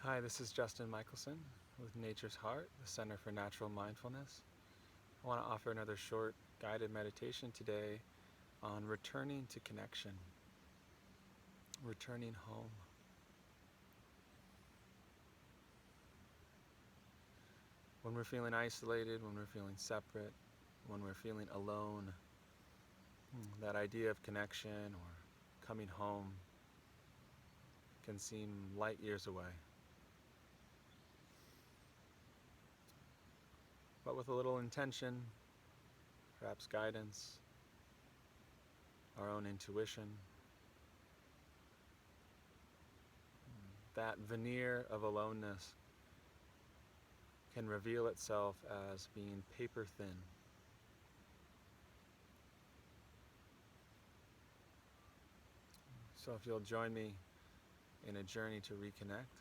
Hi, this is Justin Michelson with Nature's Heart, the Center for Natural Mindfulness. I want to offer another short guided meditation today on returning to connection, returning home. When we're feeling isolated, when we're feeling separate, when we're feeling alone, that idea of connection or coming home can seem light years away. But with a little intention, perhaps guidance, our own intuition, that veneer of aloneness can reveal itself as being paper thin. So if you'll join me in a journey to reconnect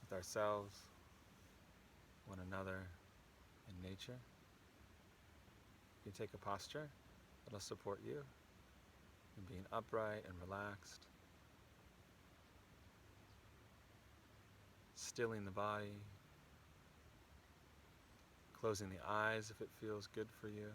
with ourselves, one another, and nature, you take a posture that'll support you in being upright and relaxed, stilling the body, closing the eyes if it feels good for you.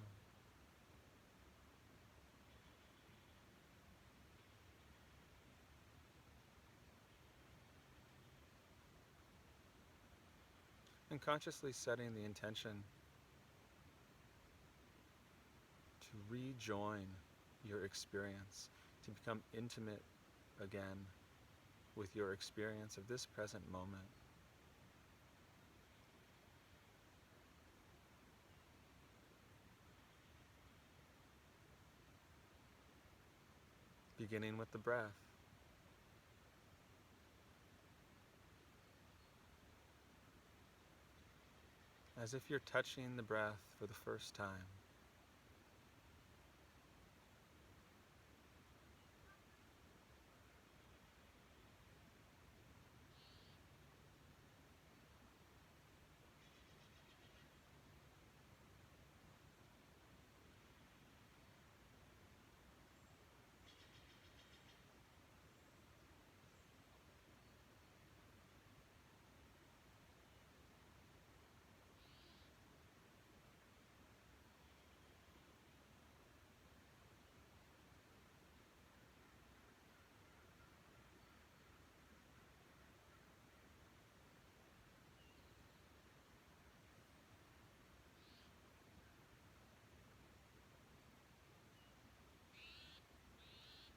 And consciously setting the intention to rejoin your experience, to become intimate again with your experience of this present moment. Beginning with the breath. As if you're touching the breath for the first time.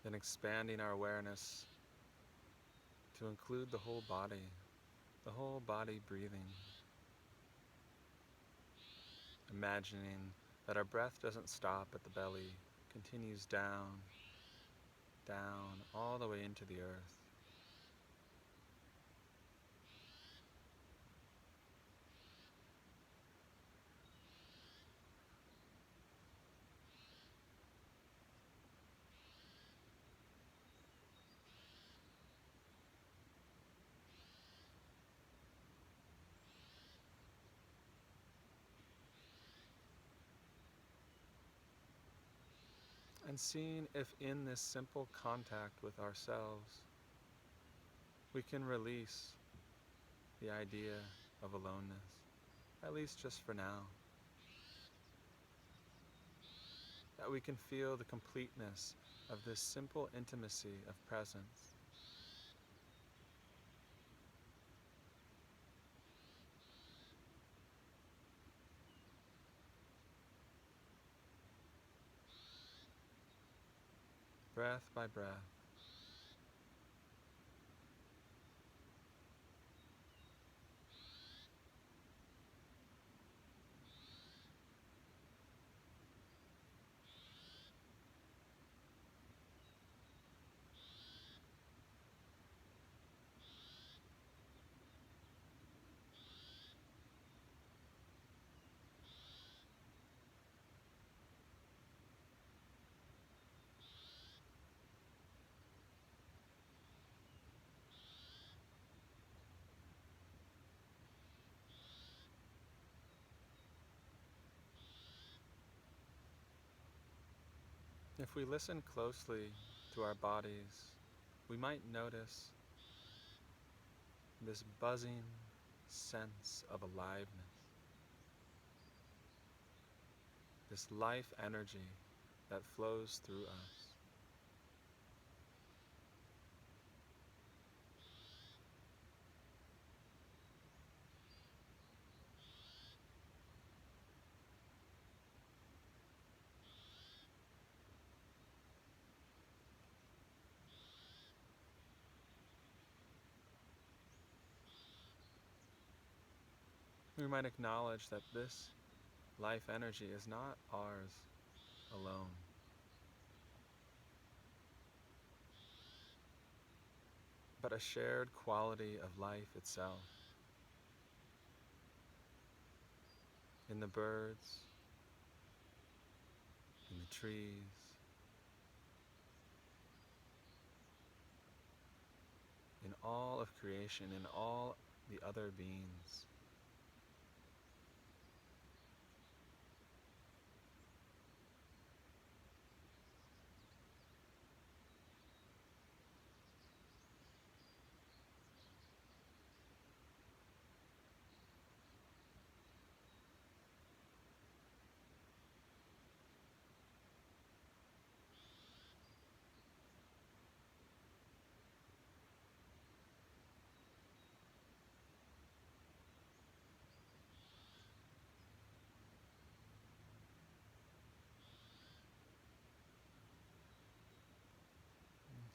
Then expanding our awareness to include the whole body breathing. Imagining that our breath doesn't stop at the belly, continues down, down, all the way into the earth. And seeing if in this simple contact with ourselves, we can release the idea of aloneness, at least just for now. That we can feel the completeness of this simple intimacy of presence. Breath by breath. If we listen closely to our bodies, we might notice this buzzing sense of aliveness, this life energy that flows through us. We might acknowledge that this life energy is not ours alone, but a shared quality of life itself. In the birds, in the trees, in all of creation, in all the other beings.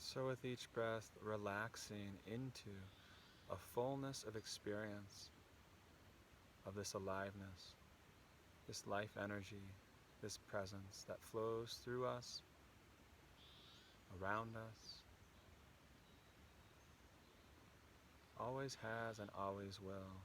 So with each breath, relaxing into a fullness of experience of this aliveness, this life energy, this presence that flows through us, around us, always has and always will.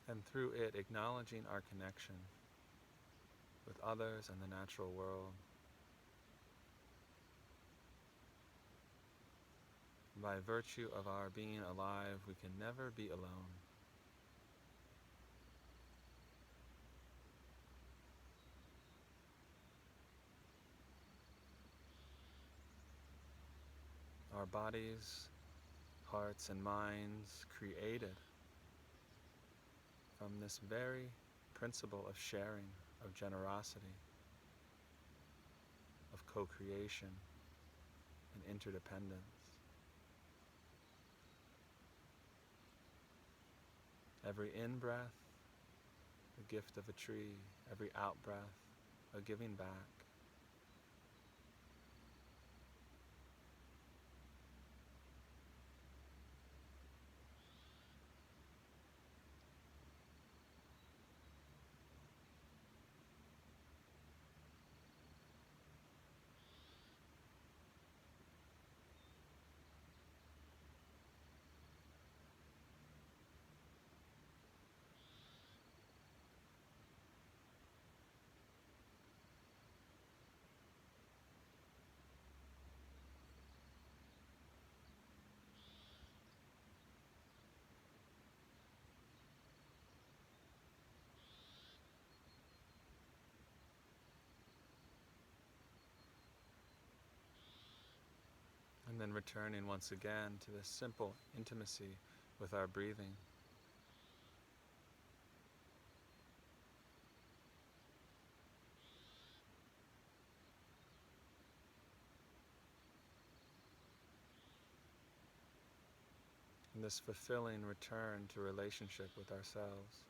And through it, acknowledging our connection with others and the natural world. By virtue of our being alive, we can never be alone. Our bodies, hearts, and minds created from this very principle of sharing, of generosity, of co-creation and interdependence. Every in-breath, the gift of a tree. Every out-breath, a giving back. And then returning once again to this simple intimacy with our breathing. And this fulfilling return to relationship with ourselves.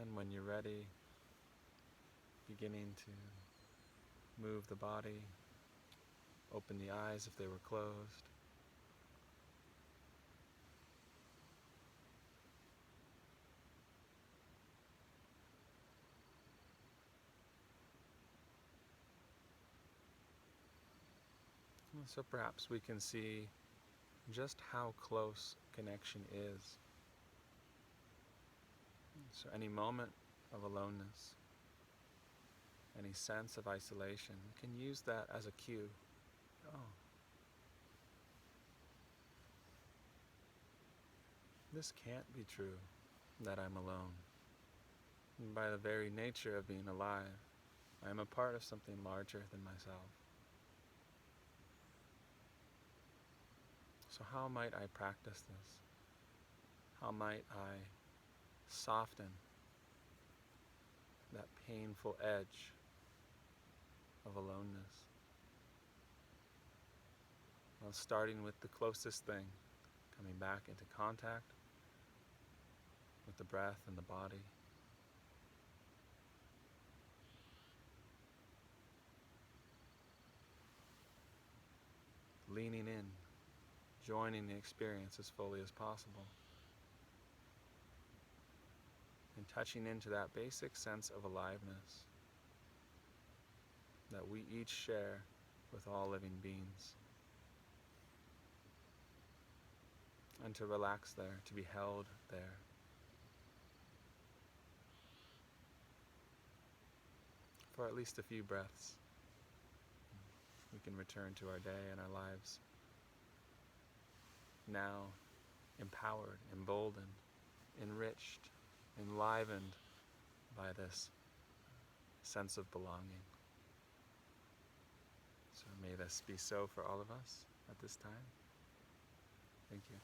And when you're ready, beginning to move the body, open the eyes if they were closed. So perhaps we can see just how close connection is. So any moment of aloneness, any sense of isolation, you can use that as a cue. Oh, this can't be true that I'm alone. And by the very nature of being alive, I am a part of something larger than myself. So how might I practice this? How might I soften that painful edge of aloneness? Well, starting with the closest thing, coming back into contact with the breath and the body. Leaning in, joining the experience as fully as possible. And touching into that basic sense of aliveness that we each share with all living beings. And to relax there, to be held there. For at least a few breaths, we can return to our day and our lives. Now, empowered, emboldened, enriched, enlivened by this sense of belonging. So may this be so for all of us at this time. Thank you.